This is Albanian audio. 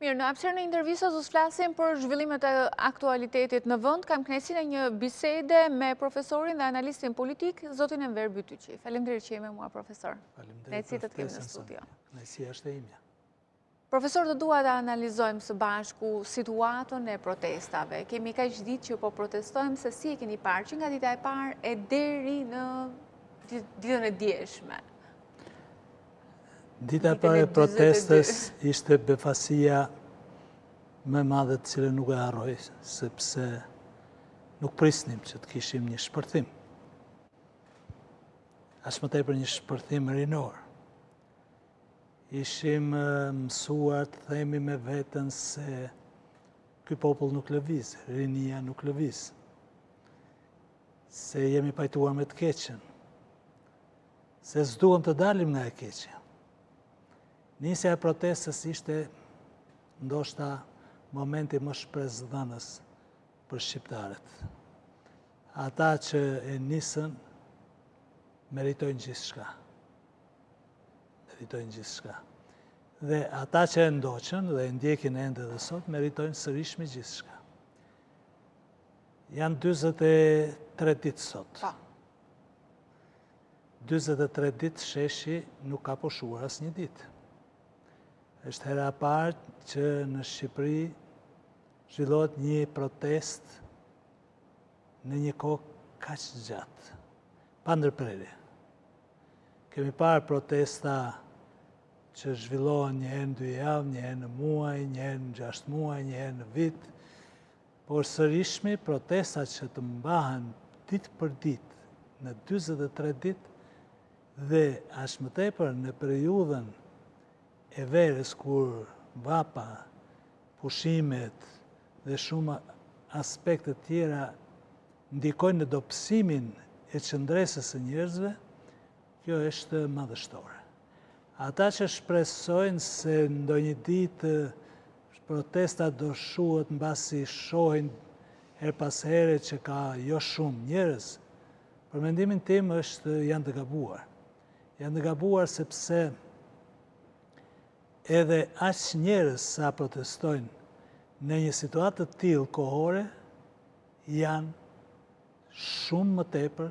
Mirë, në hapësirën e intervistës do të flasim për zhvillimet e aktualitetit në vend. Kam kënaqësinë e një bisede me profesorin dhe analistin politik, zotin Enver Bytyqi. Faleminderit që jemi me mua, profesor. Faleminderit për ftesën së kënaqësia është e imja. Profesor, do dua të analizojmë së bashku situatën e protestave. Kemi kaq ditë që po protestojmë, se si e keni parë që nga dita e parë e deri në ditën e djeshme. Dita e parë e protestës ishte befasia më e madhe të cilën nuk e harroj, sepse nuk prisnim që të kishim një shpërthim. As më tepër një shpërthim rinor. Ishim mësuar të themi me veten se ky popull nuk lëviz, rinia nuk lëviz. Se jemi pajtuar me të keqen. Se s'duam të dalim nga e keqja. Nisja e protestës ishte ndoshta momenti më shpresdhënës për shqiptarët. Ata që e nisën meritojnë gjithçka. Meritojnë gjithçka. Dhe ata që e ndoqën dhe e ndjekin ende dhe sot meritojnë sërishmi gjithçka. Janë 43 ditë sot. 43 ditë sheshi nuk ka pushuar asnjë ditë. Është hera e parë që në Shqipëri zhvillohet një protest në një kohë kaq gjatë, pa ndërprerje. Kemi parë protesta që zhvillohen një herë në 2 javë, një herë në muaj, një herë në 6 muaj, një herë në vit, por sërishmi protestat që të mbahen ditë për ditë në 43 ditë dhe as më tepër në periudhën e verës kur vapa, pushimet dhe shumë aspekte tjera ndikojnë në dobësimin e qëndresës së njerëzve, kjo është madhështore. Ata që shpresojnë se ndonjë ditë protestat do shuhet mbasi shohin her pas here që ka jo shumë njerëz, për mendimin tim janë të gabuar. Janë të gabuar sepse edhe aq njerëz sa protestojnë në një situatë të tillë kohore janë shumë më tepër